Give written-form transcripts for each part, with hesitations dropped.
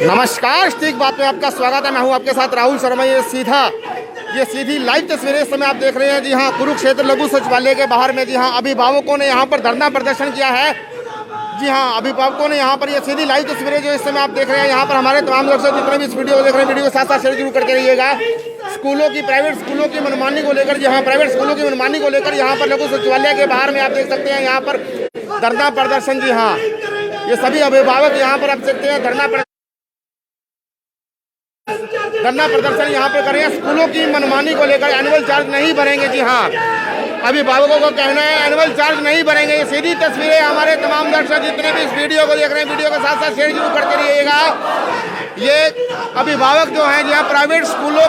नमस्कार, स्टिक बात में आपका स्वागत है। मैं हूं आपके साथ राहुल शर्मा। ये सीधी लाइव तस्वीरें इस समय आप देख रहे हैं। जी हां, कुरुक्षेत्र लघु सचिवालय के बाहर में जी हां अभिभावकों ने यहां पर धरना प्रदर्शन किया है। जी हां, अभिभावकों ने यहां पर ये सीधी लाइव तस्वीरें जो इस समय आप देख रहे हैं, यहां पर हमारे तमाम दर्शक जितने भी इस वीडियो को देख रहे हैं, वीडियो को साथ साथ शेयर जरूर करके रहिएगा। स्कूलों की, प्राइवेट स्कूलों की मनमानी को लेकर, जी हाँ, प्राइवेट स्कूलों की मनमानी को लेकर यहाँ पर लघु सचिवालय के बाहर में आप देख सकते हैं यहाँ पर धरना प्रदर्शन। जी हाँ, ये सभी अभिभावक यहाँ पर आप सकते हैं धरना प्रदर्शन यहाँ पे करें। स्कूलों की मनमानी को लेकर एनुअल चार्ज नहीं भरेंगे। जी हाँ, अभिभावकों को कहना है एनुअल चार्ज नहीं भरेंगे। ये सीधी तस्वीरें हमारे तमाम दर्शक जितने भी इस वीडियो को देख रहे हैं, वीडियो के साथ साथ शेयर जरूर करते रहिएगा। ये अभिभावक जो हैं जहाँ प्राइवेट स्कूलों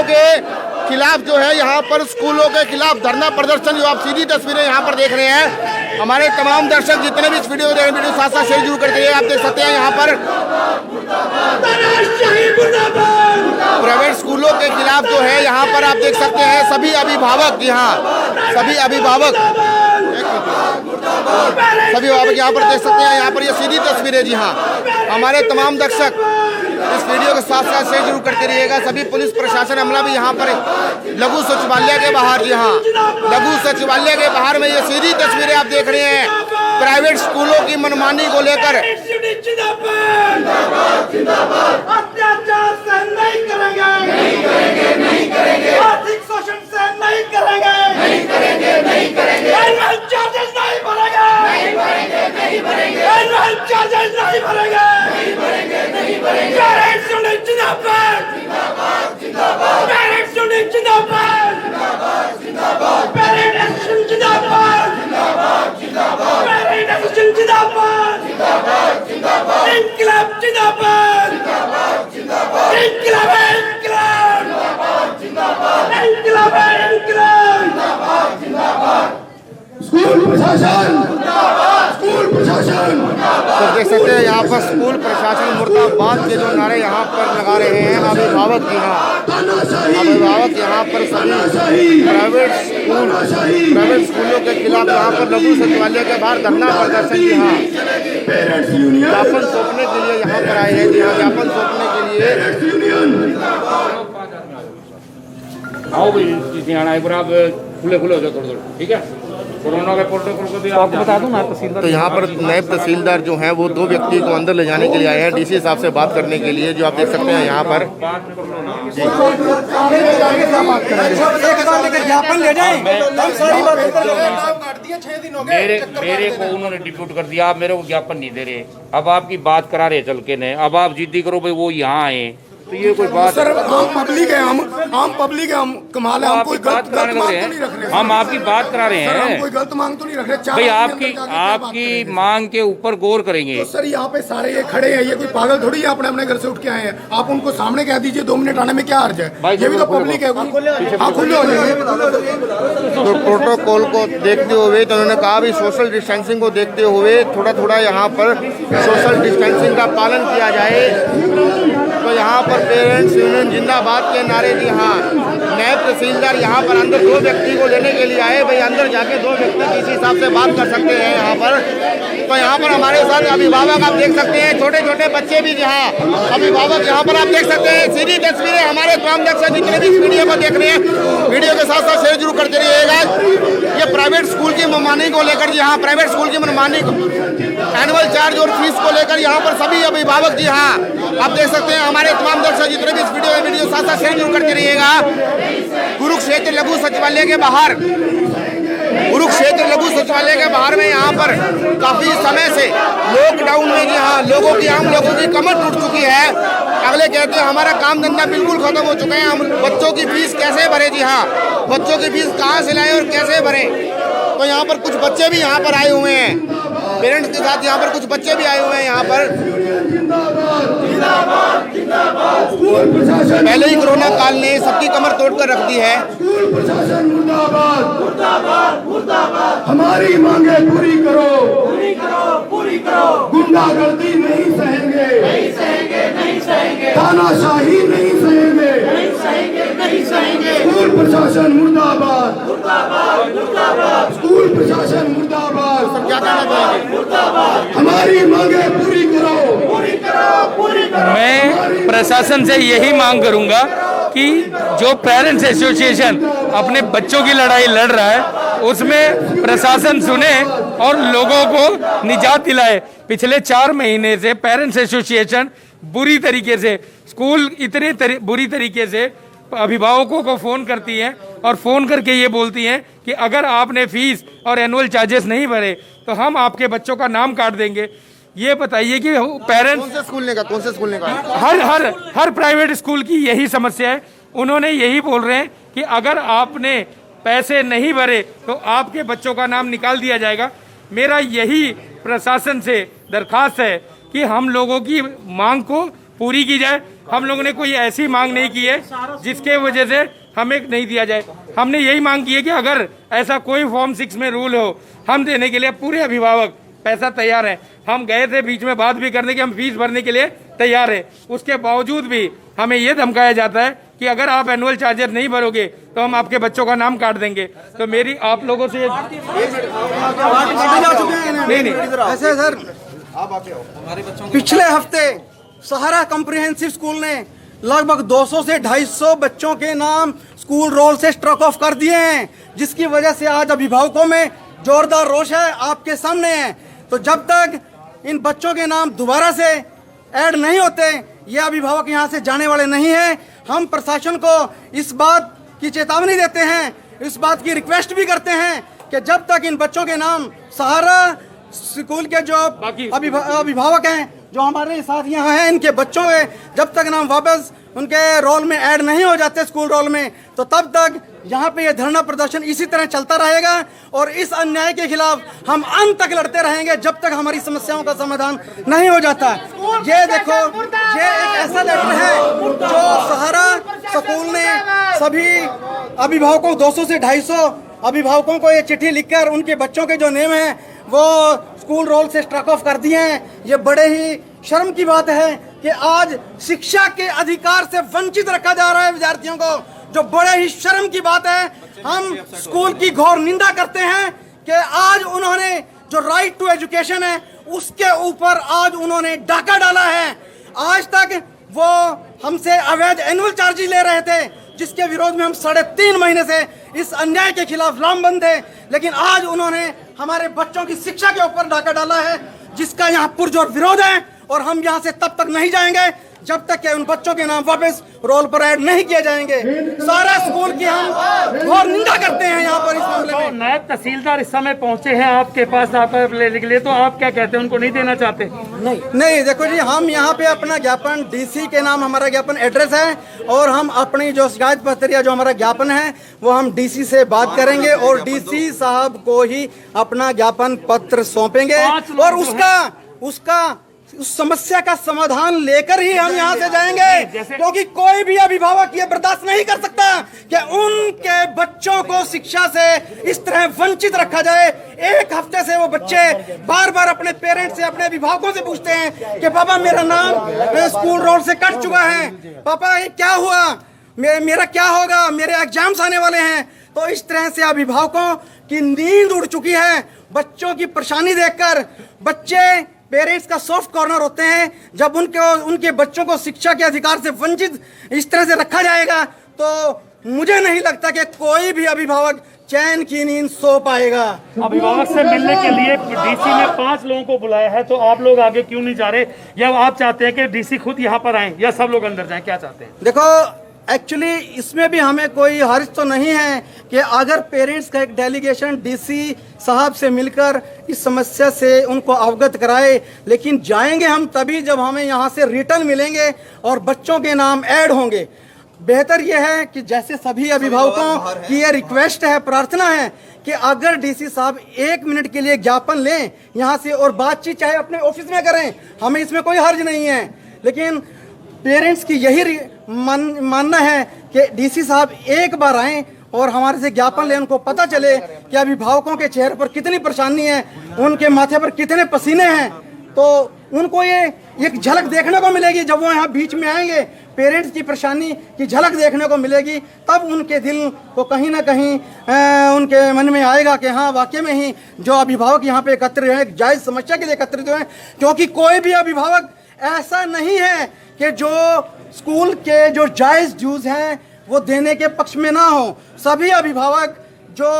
के खिलाफ जो है यहाँ पर स्कूलों के खिलाफ धरना प्रदर्शन जो आप सीधी तस्वीरें यहाँ पर देख रहे हैं, हमारे तमाम दर्शक जितने भी इस वीडियो को देख रहे हैं, वीडियो साथ साथ शेयर जरूर करते रहिए। आप देख सकते हैं यहाँ पर प्राइवेट स्कूलों के खिलाफ जो है यहाँ पर आप देख सकते हैं सभी अभिभावक। जी हाँ, सभी अभिभावक यहाँ पर देख सकते हैं। यहाँ पर ये सीधी तस्वीरें, जी हाँ, हमारे तमाम दर्शक इस वीडियो के साथ साथ शेयर जरूर करते रहिएगा। सभी पुलिस प्रशासन अमला भी यहाँ पर लघु सचिवालय के बाहर, जी हाँ, लघु सचिवालय के बाहर में ये सीधी तस्वीरें आप देख रहे हैं प्राइवेट स्कूलों की मनमानी को लेकर। अत्याचार सहन नहीं करेंगे, नहीं करेंगे, नहीं करेंगे। आर्थिक शोषण सहन नहीं करेंगे, नहीं करेंगे, नहीं करेंगे। एनुअल चार्जेस नहीं भरेंगे, नहीं भरेंगे, नहीं भरेंगे। एनुअल चार्जेस नहीं भरेंगे, नहीं भरेंगे, नहीं भरेंगे। पेरेंट्स यूनियन जिंदाबाद, जिंदाबाद, जिंदाबाद। पेरेंट्स यूनियन जिंदाबाद, जिंदाबाद, जिंदाबाद। पेरेंट्स एसोसिएशन जिंदाबाद, जिंदाबाद, जिंदाबाद। पेरेंट्स एसोसिएशन जिंदाबाद, जिंदाबाद, जिंदाबाद। इंकलाब जिंदाबाद, जिंदाबाद, जिंदाबाद। इंकलाब है इंकलाब, जिंदाबाद, जिंदाबाद। इंकलाब है इंकलाब, जिंदाबाद, जिंदाबाद। स्कूल प्रशासन मुर्दाबाद, स्कूल प्रशासन मुर्दाबाद। तो देख सकते हैं यहाँ पर स्कूल प्रशासन मुर्दाबाद के जो नारे यहाँ पर लगा रहे हैं अभिभावक। जी हाँ, अभिभावक यहाँ पर सभी प्राइवेट स्कूलों के खिलाफ यहाँ पर लघु सचिवालय के बाहर धरना प्रदर्शन। जी हाँ, ज्ञापन सौंपने के लिए यहाँ पर आए हैं। जी हाँ, ज्ञापन सौंपने के लिए आओ भाई, आना एक बार आप खुले हो जाओ थोड़ा थोड़ा, ठीक है। कोरोना के प्रोटोकॉल को भी आपको बता दूं ना। तहसीलदार, तो यहाँ पर नायब तहसीलदार जो हैं वो 2 व्यक्ति को अंदर ले जाने के लिए आए हैं डीसी साहब से बात करने के लिए, जो आप देख सकते हैं यहाँ पर। मेरे को उन्होंने डिप्यूट कर दिया, आप मेरे को ज्ञापन नहीं दे रहे। अब आपकी बात करा रहे चल के ने, अब आप जिद्दी करो भाई वो यहाँ आए, तो ये कोई बात सर, आम पब्लिक है, हम पब्लिक है, हम कमाल है, हम कोई गलत मांग तो नहीं रख रहे। हम आपकी बात करा रहे हैं, हम कोई गलत मांग तो नहीं रख रहे भाई। आपकी मांग के ऊपर गौर करेंगे। तो सर यहाँ पे सारे ये खड़े हैं, ये कोई पागल थोड़ी है, अपने अपने घर से उठ के आए हैं। आप उनको सामने कह दीजिए 2 मिनट आने में क्या अर्ज है। ये भी तो पब्लिक है। हाँ, खुले हो जाइए। तो प्रोटोकॉल को देखते हुए तो उन्होंने कहा भी सोशल डिस्टेंसिंग को देखते हुए थोड़ा थोड़ा यहाँ पर सोशल डिस्टेंसिंग का पालन किया जाए। तो यहाँ पर पेरेंट्स यूनियन जिंदाबाद के नारे। जी हाँ, नायब तहसीलदार यहाँ पर अंदर 2 व्यक्ति को लेने के लिए आए। भाई अंदर जाके 2 व्यक्ति किसी हिसाब से बात कर सकते हैं यहाँ पर। तो यहाँ पर हमारे साथ अभिभावक आप देख सकते हैं, छोटे छोटे बच्चे भी। जहाँ अभिभावक यहाँ पर आप देख सकते हैं सीधी तस्वीरें हमारे तमाम दर्शक जितने भी वीडियो को देख रहे हैं, वीडियो के साथ साथ शेयर जरूर करते रहिएगा। ये प्राइवेट स्कूल की मनमानी को लेकर, जी हाँ, प्राइवेट स्कूल की मनमानी एनुअल चार्ज और फीस को लेकर यहाँ पर सभी अभिभावक, जी हाँ, आप देख सकते हैं हमारे तमाम दर्शक जितने भी इस वीडियो साथ साथ शेयर जरूर करते रहिएगा। कुरुक्षेत्र लघु सचिवालय के बाहर, कुरुक्षेत्र लघु सचिवालय के बाहर में यहाँ पर काफी समय से लॉकडाउन में, जी हाँ, आम लोगों की कमर टूट चुकी है। अगले कहते हैं हमारा काम धंधा बिल्कुल खत्म हो चुका है, हम बच्चों की फीस कैसे भरे। जी हाँ, बच्चों की फीस कहाँ से लाएं और कैसे भरें। तो यहाँ पर कुछ बच्चे भी यहाँ पर आए हुए हैं, पेरेंट्स के साथ यहाँ पर कुछ बच्चे भी आए हुए हैं यहाँ पर। पहले ही कोरोना काल ने सबकी कमर तोड़कर रख दी है। हमारी मांगे पूरी करो, पूरी करो, पूरी करो। गुंडागर्दी नहीं सहेंगे, नहीं सहेंगे, नहीं सहेंगे। तानाशाही नहीं सहेंगे, नहीं सहेंगे, नहीं सहेंगे। स्कूल प्रशासन मुर्दाबाद, मुर्दाबाद, मुर्दाबाद। स्कूल प्रशासन मुर्दाबाद। सब क्या कहना चाहेंगे? हमारी मांगे पूरी करो, पूरी करो, प्रशासन से यही मांग करूंगा कि जो पेरेंट्स एसोसिएशन अपने बच्चों की लड़ाई लड़ रहा है उसमें प्रशासन सुने और लोगों को निजात दिलाए। पिछले 4 महीने से पेरेंट्स एसोसिएशन बुरी तरीके से स्कूल बुरी तरीके से अभिभावकों को फ़ोन करती हैं और फ़ोन करके ये बोलती हैं कि अगर आपने फीस और एनुअल चार्जेस नहीं भरे तो हम आपके बच्चों का नाम काट देंगे। ये बताइए कि पेरेंट्स कौन से स्कूल ने कहा? हर प्राइवेट स्कूल की यही समस्या है। उन्होंने यही बोल रहे हैं कि अगर आपने पैसे नहीं भरे तो आपके बच्चों का नाम निकाल दिया जाएगा। मेरा यही प्रशासन से दरखास्त है कि हम लोगों की मांग को पूरी की जाए। हम लोगों ने कोई ऐसी मांग नहीं की है जिसके वजह से हमें नहीं दिया जाए। हमने यही मांग की है कि अगर ऐसा कोई फॉर्म 6 में रूल हो, हम देने के लिए पूरे अभिभावक पैसा तैयार है। हम गए थे बीच में बात भी करने की, हम फीस भरने के लिए तैयार है। उसके बावजूद भी हमें यह धमकाया जाता है कि अगर आप एनुअल चार्जेस नहीं भरोगे तो हम आपके बच्चों का नाम काट देंगे। तो मेरी आप लोगों से नहीं ऐसे सर, पिछले हफ्ते सहारा कॉम्प्रिहेंसिव स्कूल ने लगभग 200 से 250 बच्चों के नाम स्कूल रोल से स्ट्रक ऑफ कर दिए हैं, जिसकी वजह से आज अभिभावकों में जोरदार रोष है, आपके सामने है। तो जब तक इन बच्चों के नाम दोबारा से ऐड नहीं होते, ये अभिभावक यहाँ से जाने वाले नहीं हैं। हम प्रशासन को इस बात की चेतावनी देते हैं, इस बात की रिक्वेस्ट भी करते हैं कि जब तक इन बच्चों के नाम सहारा स्कूल के जो अभिभावक हैं, जो हमारे साथ यहाँ हैं, इनके बच्चों के जब तक नाम वापस उनके रोल में ऐड नहीं हो जाते स्कूल रोल में, तो तब तक यहाँ पे ये धरना प्रदर्शन इसी तरह चलता रहेगा और इस अन्याय के खिलाफ हम अंत तक लड़ते रहेंगे जब तक हमारी समस्याओं का समाधान नहीं हो जाता। ये देखो, ये एक ऐसा लेटर है जो सहारा स्कूल ने सभी अभिभावकों 200 से 250 अभिभावकों को ये चिट्ठी लिखकर उनके बच्चों के जो नेम हैं वो स्कूल रोल से स्ट्रक ऑफ कर दिए हैं। ये बड़े ही शर्म की बात है कि आज शिक्षा के अधिकार से वंचित रखा जा रहा है विद्यार्थियों को, जो बड़े ही शर्म की बात है। हम स्कूल की घोर निंदा करते हैं कि आज उन्होंने जो राइट टू एजुकेशन है उसके ऊपर आज उन्होंने डाका डाला है। आज तक वो हमसे अवैध एनुअल चार्जेस ले रहे थे, जिसके विरोध में हम 3.5 महीने से इस अन्याय के खिलाफ लामबंद थे, लेकिन आज उन्होंने हमारे बच्चों की शिक्षा के ऊपर डाका डाला है, जिसका यहाँ पुरजोर विरोध है। और हम यहाँ से तब तक नहीं जाएंगे जब तक कि उन बच्चों के नाम वापस रोल पर ऐड नहीं किए जाएंगे। सारा स्कूल की हम और निंदा करते हैं यहाँ पर इस मामले में। नायब तहसीलदार इस समय पहुंचे हैं आपके पास लेने के लिए, तो आप क्या कहते हैं, उनको नहीं देना चाहते? नहीं, देखो जी, हम यहाँ पे अपना ज्ञापन डीसी के नाम हमारा ज्ञापन एड्रेस है और हम अपनी जो शिकायत पत्र या जो हमारा ज्ञापन है वो हम डीसी से बात करेंगे और डीसी साहब को ही अपना ज्ञापन पत्र सौंपेंगे और उस समस्या का समाधान लेकर ही हम यहाँ से जाएंगे, क्योंकि कोई भी अभिभावक ये बर्दाश्त नहीं कर सकता कि उनके बच्चों को शिक्षा से इस तरह वंचित रखा जाए। एक हफ्ते से वो बच्चे बार बार अपने पेरेंट्स से, अपने अभिभावकों से पूछते हैं कि पापा मेरा नाम स्कूल रोल से कट चुका है, पापा ये क्या हुआ, मेरा क्या होगा, मेरे एग्जाम्स आने वाले हैं। तो इस तरह से अभिभावकों की नींद उड़ चुकी है। बच्चों की परेशानी देखकर बच्चे पेरेंट्स का सॉफ्ट कॉर्नर होते हैं। जब उनके बच्चों को शिक्षा के अधिकार से वंचित इस तरह से रखा जाएगा तो मुझे नहीं लगता कि कोई भी अभिभावक चैन की नींद सो पाएगा। अभिभावक से मिलने के लिए डीसी ने 5 लोगों को बुलाया है, तो आप लोग आगे क्यों नहीं जा रहे, या आप चाहते हैं कि डीसी खुद यहाँ पर आए या सब लोग अंदर जाएं, क्या चाहते हैं? देखो, एक्चुअली इसमें भी हमें कोई हर्ज तो नहीं है कि अगर पेरेंट्स का एक डेलीगेशन डीसी साहब से मिलकर इस समस्या से उनको अवगत कराए, लेकिन जाएंगे हम तभी जब हमें यहाँ से रिटर्न मिलेंगे और बच्चों के नाम ऐड होंगे। बेहतर यह है कि जैसे सभी अभिभावकों की ये रिक्वेस्ट है, प्रार्थना है कि अगर डीसी साहब 1 मिनट के लिए ज्ञापन लें यहाँ से और बातचीत चाहे अपने ऑफिस में करें, हमें इसमें कोई हर्ज नहीं है। लेकिन पेरेंट्स की यही मानना है कि डीसी साहब एक बार आएं और हमारे से ज्ञापन लें, उनको पता चले कि अभिभावकों के चेहरे पर कितनी परेशानी है, उनके माथे पर कितने पसीने हैं, तो उनको ये एक झलक देखने को मिलेगी। जब वो यहाँ बीच में आएंगे, पेरेंट्स की परेशानी की झलक देखने को मिलेगी, तब उनके दिल को कहीं ना कहीं उनके मन में आएगा कि हाँ, वाकई में ही जो अभिभावक यहाँ पे एकत्रित हैं, जायज़ समस्या के लिए एकत्रित हुए हैं। क्योंकि कोई भी अभिभावक ऐसा नहीं है कि जो स्कूल के जो जायज़ ड्यूज़ हैं वो देने के पक्ष में ना हो। सभी अभिभावक जो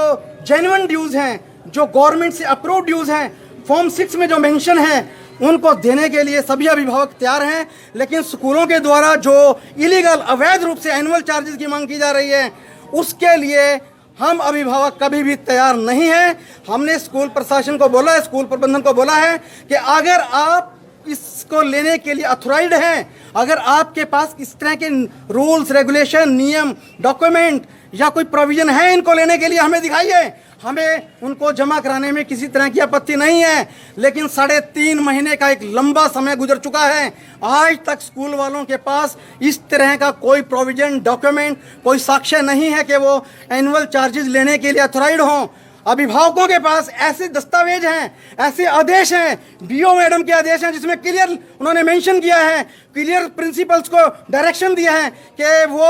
जेन्युइन ड्यूज़ हैं, जो गवर्नमेंट से अप्रूव ड्यूज़ हैं, फॉर्म 6 में जो मेंशन है, उनको देने के लिए सभी अभिभावक तैयार हैं। लेकिन स्कूलों के द्वारा जो इलीगल अवैध रूप से एनुअल चार्जेस की मांग की जा रही है, उसके लिए हम अभिभावक कभी भी तैयार नहीं हैं। हमने स्कूल प्रशासन को बोला है, स्कूल प्रबंधन को बोला है कि अगर आप इसको लेने के लिए अथोराइज्ड हैं, अगर आपके पास इस तरह के रूल्स, रेगुलेशन, नियम, डॉक्यूमेंट या कोई प्रोविजन है इनको लेने के लिए, हमें दिखाइए। हमें उनको जमा कराने में किसी तरह की आपत्ति नहीं है। लेकिन 3.5 महीने का एक लंबा समय गुजर चुका है, आज तक स्कूल वालों के पास इस तरह का कोई प्रोविजन, डॉक्यूमेंट, कोई साक्ष्य नहीं है कि वो एनुअल चार्जेस लेने के लिए अथोराइज्ड हों। अभिभावकों के पास ऐसे दस्तावेज हैं, ऐसे आदेश हैं, बीओ मैडम के आदेश हैं, जिसमें क्लियर उन्होंने मेंशन किया है, क्लियर प्रिंसिपल्स को डायरेक्शन दिया है कि वो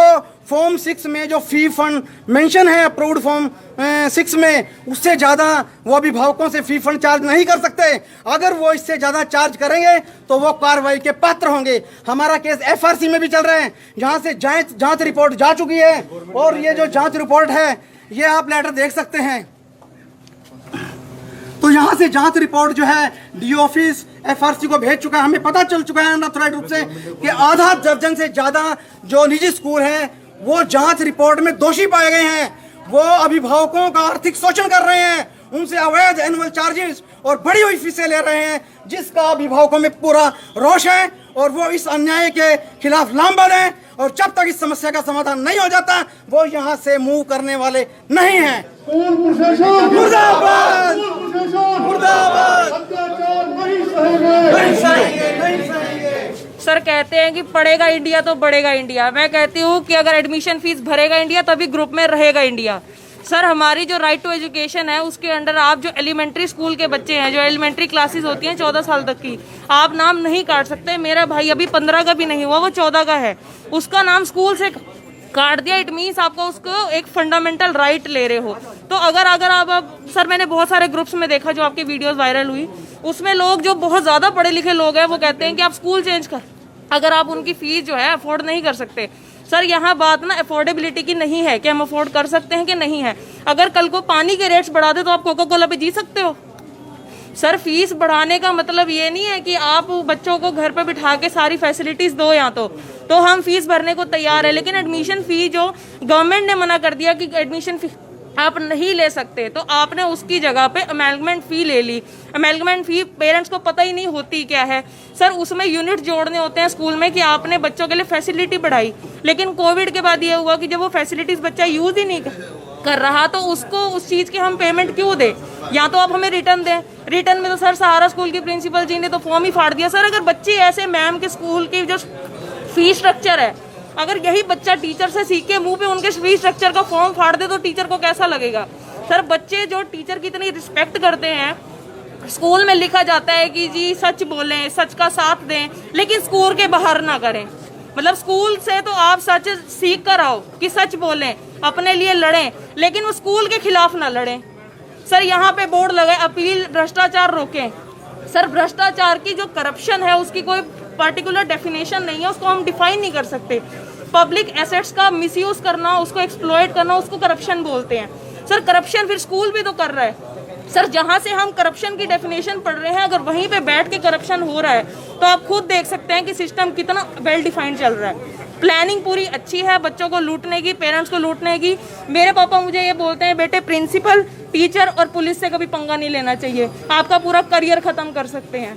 फॉर्म 6 में जो फी फंड मेंशन है अप्रूव्ड फॉर्म 6 में, उससे ज़्यादा वो अभिभावकों से फी फंड चार्ज नहीं कर सकते। अगर वो इससे ज़्यादा चार्ज करेंगे तो वो कार्रवाई के पात्र होंगे। हमारा केस एफआरसी में भी चल रहा है, जहाँ से जांच रिपोर्ट जा चुकी है। और ये जो जांच रिपोर्ट है, ये आप लेटर देख सकते हैं। तो यहाँ से जांच रिपोर्ट जो है डी ऑफिस एफआरसी को भेज चुका है। हमें पता चल चुका है अनऑथराइज्ड रूप से कि आधा दर्जन से ज़्यादा जो निजी स्कूल हैं वो जांच रिपोर्ट में दोषी पाए गए हैं। वो अभिभावकों का आर्थिक शोषण कर रहे हैं, उनसे अवैध एनुअल चार्जेस और बढ़ी हुई फीसें ले रहे हैं, जिसका अभिभावकों में पूरा रोष है। और वो इस अन्याय के खिलाफ लामबंद है। और जब तक इस समस्या का समाधान नहीं हो जाता, वो यहाँ से मूव करने वाले नहीं हैं। स्कूल प्रशासन मुर्दाबाद, स्कूल प्रशासन मुर्दाबाद। अत्याचार नहीं सहेंगे, नहीं सहेंगे, नहीं सहेंगे। सर कहते हैं कि पढ़ेगा इंडिया तो बढ़ेगा इंडिया। मैं कहती हूँ कि अगर एडमिशन फीस भरेगा इंडिया तभी ग्रुप में रहेगा इंडिया। सर हमारी जो राइट टू एजुकेशन है उसके अंडर आप जो एलिमेंट्री स्कूल के बच्चे हैं, जो एलिमेंट्री क्लासेस होती हैं 14 साल तक की, आप नाम नहीं काट सकते। मेरा भाई अभी 15 का भी नहीं हुआ, वो 14 का है, उसका नाम स्कूल से काट दिया। इट मीन्स आपको उसको एक फंडामेंटल राइट ले रहे हो। तो अगर आप सर, मैंने बहुत सारे ग्रुप्स में देखा जो आपकी वीडियोस वायरल हुई, उसमें लोग जो बहुत ज़्यादा पढ़े लिखे लोग हैं वो कहते हैं कि आप स्कूल चेंज कर, अगर आप उनकी फीस जो है अफोर्ड नहीं कर सकते। सर यहाँ बात ना अफोर्डेबिलिटी की नहीं है कि हम अफोर्ड कर सकते हैं कि नहीं है। अगर कल को पानी के रेट्स बढ़ा दे तो आप कोका कोला पे जी सकते हो? सर फीस बढ़ाने का मतलब ये नहीं है कि आप बच्चों को घर पे बिठा के सारी फैसिलिटीज दो। यहाँ तो हम फीस भरने को तैयार है, लेकिन एडमिशन फी जो गवर्नमेंट ने मना कर दिया कि एडमिशन फी आप नहीं ले सकते, तो आपने उसकी जगह पे अमेलगमेंट फी ले ली। अमेलगमेंट फी पेरेंट्स को पता ही नहीं होती क्या है। सर उसमें यूनिट जोड़ने होते हैं स्कूल में कि आपने बच्चों के लिए फैसिलिटी बढ़ाई, लेकिन कोविड के बाद ये हुआ कि जब वो फैसिलिटीज बच्चा यूज ही नहीं कर रहा तो उसको उस चीज़ की हम पेमेंट क्यों दें? या तो आप हमें रिटर्न दें। रिटर्न में तो सर सहारा स्कूल की प्रिंसिपल जी ने तो फॉर्म ही फाड़ दिया। सर अगर बच्चे ऐसे मैम के स्कूल की जो फी स्ट्रक्चर है, अगर यही बच्चा टीचर से सीख के मुंह पे उनके फी स्ट्रक्चर का फॉर्म फाड़ दे तो टीचर को कैसा लगेगा? सर बच्चे जो टीचर की इतनी रिस्पेक्ट करते हैं, स्कूल में लिखा जाता है कि जी सच बोलें, सच का साथ दें, लेकिन स्कूल के बाहर ना करें। मतलब स्कूल से तो आप सच सीख कर आओ कि सच बोलें, अपने लिए लड़ें, लेकिन वो स्कूल के खिलाफ ना लड़ें। सर यहाँ पे बोर्ड लगाए अपील भ्रष्टाचार रोकें। सर भ्रष्टाचार की जो करप्शन है उसकी कोई पर्टिकुलर डेफिनेशन नहीं है, उसको हम डिफाइन नहीं कर सकते। पब्लिक एसेट्स का मिसयूज करना, उसको एक्सप्लॉइट करना, उसको करप्शन बोलते हैं। सर करप्शन फिर स्कूल भी तो कर रहा है। सर जहां से हम करप्शन की डेफिनेशन पढ़ रहे हैं, अगर वहीं पे बैठ के करप्शन हो रहा है तो आप खुद देख सकते हैं कि सिस्टम कितना वेल डिफाइंड चल रहा है। प्लानिंग पूरी अच्छी है बच्चों को लूटने की, पेरेंट्स को लूटने की। मेरे पापा मुझे ये बोलते हैं, बेटे प्रिंसिपल, टीचर और पुलिस से कभी पंगा नहीं लेना चाहिए, आपका पूरा करियर खत्म कर सकते हैं।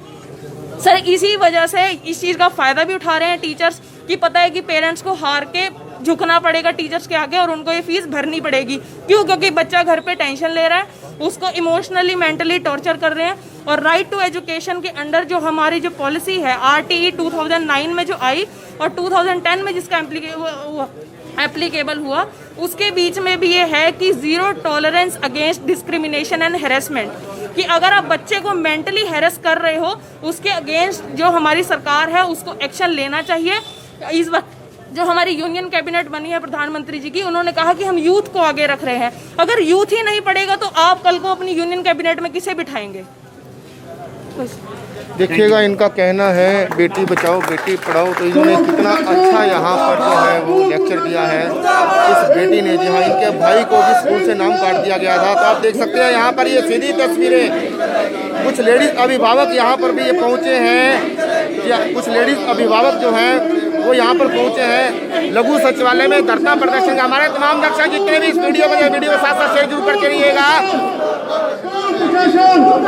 सर इसी वजह से इस चीज़ का फ़ायदा भी उठा रहे हैं टीचर्स कि पता है कि पेरेंट्स को हार के झुकना पड़ेगा टीचर्स के आगे और उनको ये फीस भरनी पड़ेगी। क्यों? क्योंकि बच्चा घर पे टेंशन ले रहा है, उसको इमोशनली मेंटली टॉर्चर कर रहे हैं। और राइट टू एजुकेशन के अंडर जो हमारी जो पॉलिसी है RTE 2009 में जो आई और 2010 में जिसका एप्लीकेबल हुआ, उसके बीच में भी ये है कि 0 tolerance against discrimination and harassment, कि अगर आप बच्चे को मेंटली हेरस कर रहे हो उसके अगेंस्ट जो हमारी सरकार है उसको एक्शन लेना चाहिए। इस वक्त जो हमारी यूनियन कैबिनेट बनी है प्रधानमंत्री जी की, उन्होंने कहा कि हम यूथ को आगे रख रहे हैं। अगर यूथ ही नहीं पढ़ेगा तो आप कल को अपनी यूनियन कैबिनेट में किसे बिठाएंगे? देखिएगा, इनका कहना है बेटी बचाओ बेटी पढ़ाओ, तो इन्होंने कितना अच्छा यहाँ पर जो है वो लेक्चर दिया है इस बेटी ने। जी हाँ, इनके भाई को भी स्कूल से नाम काट दिया गया था। तो आप देख सकते हैं यहाँ पर ये सीधी तस्वीरें, कुछ लेडीज अभिभावक यहाँ पर भी ये पहुँचे हैं, कुछ लेडीज अभिभावक जो हैं वो यहाँ पर पहुँचे हैं लघु सचिवालय में धरना प्रदर्शन का। हमारे तमाम दर्शक जितने भी इस वीडियो को साथ साथ शेयर जरूर करते रहिएगा।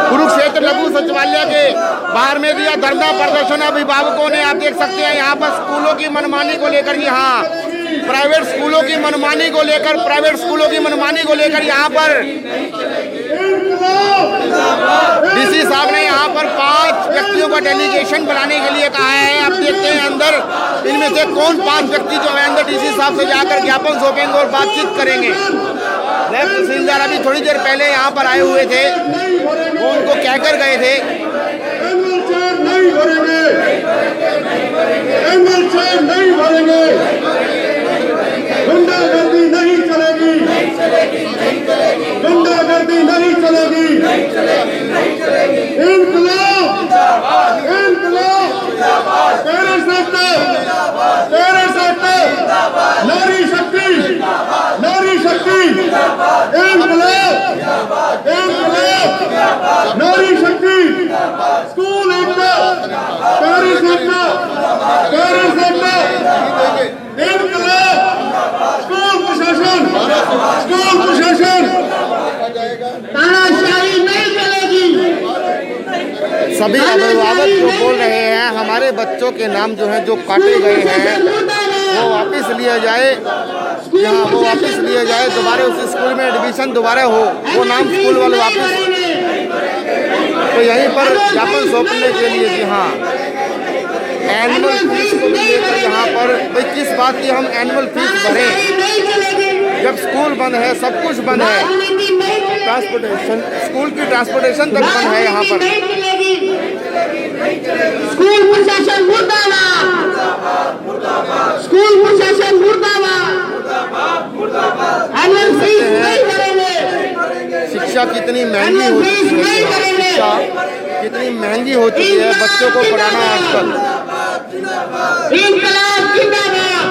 कुरुक्षेत्र लघु सचिवालय के बाहर में दिया धरना प्रदर्शन अभिभावकों ने। आप देख सकते हैं यहाँ पर स्कूलों की मनमानी को लेकर, यहाँ प्राइवेट स्कूलों की मनमानी को लेकर यहाँ पर डीसी साहब ने यहाँ पर 5 व्यक्तियों का डेलीगेशन बनाने के लिए कहा है। आप देखते हैं अंदर इनमें से कौन 5 व्यक्ति जो है अंदर डीसी साहब से जाकर ज्ञापन सौंपेंगे और बातचीत करेंगे। नायब तहसीलदार अभी थोड़ी देर पहले यहाँ पर आए हुए थे, वो उनको कहकर गए थे गुंडागर्दी नहीं चलेगी, गुंडागर्दी नहीं चलेगी। इंकलाब, इंकलाब, तेरे सकते, नारी शक्ति, नारी शक्ति, इंकलाब, इंकलाब, नारी शक्ति, स्कूल एकता, तेरे सकते, इंकलाब, स्कूल प्रशासन, तानाशाही नहीं चलेगी। सभी अभिभावक जो बोल रहे हैं हमारे बच्चों के नाम जो हैं जो काटे गए हैं वो वापस लिया जाए, यहाँ वो वापस लिया जाए, दोबारा उस स्कूल में एडमिशन दोबारा हो, वो नाम स्कूल वाले वापस। तो यहीं पर ज्ञापन सौंपने के लिए जी हाँ एनुअल फीस को लेकर यहाँ पर भाई किस बात की हम एनुअल फीस भरें जब स्कूल बंद है, सब कुछ बंद है, ट्रांसपोर्टेशन स्कूल की ट्रांसपोर्टेशन तक बंद है यहाँ पर। स्कूल प्रशासन मुर्दाबाद, स्कूल प्रशासन मुर्दाबाद, एनुअल फीस नहीं भरेंगे। शिक्षा कितनी महंगी हो चुकी है, शिक्षा कितनी महंगी हो चुकी है, बच्चों को पढ़ाना आजकल। इंकलाब जिंदाबाद,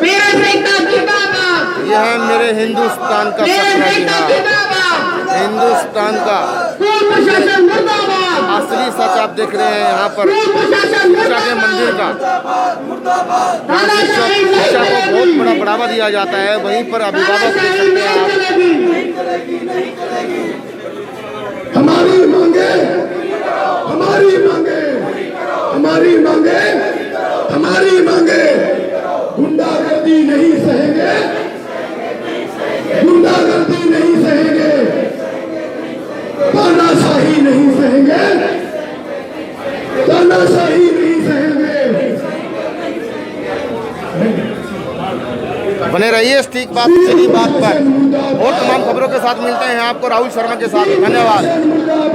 पेरेंट्स एकता जिंदाबाद, यह है मेरे हिंदुस्तान का सपना जी हाँ, हिंदुस्तान का स्कूल प्रशासन मुर्दाबाद, असली सच आप देख रहे हैं यहाँ पर शिक्षा के मंदिर का। शिक्षा को बहुत बड़ा बढ़ावा दिया जाता है, वहीं पर अभिभावक देख सकते हैं आप। हमारी मांगे, हमारी मांगे, हमारी मांगे, हमारी मांगे, गुंडागर्दी नहीं सहेंगे, गुंडागर्दी नहीं सहेंगे, तानाशाही नहीं सहेंगे, तानाशाही नहीं सहेंगे। बने रहिए ठीक बात सीधी बात पर, और तमाम खबरों के साथ मिलते हैं आपको राहुल शर्मा के साथ। धन्यवाद।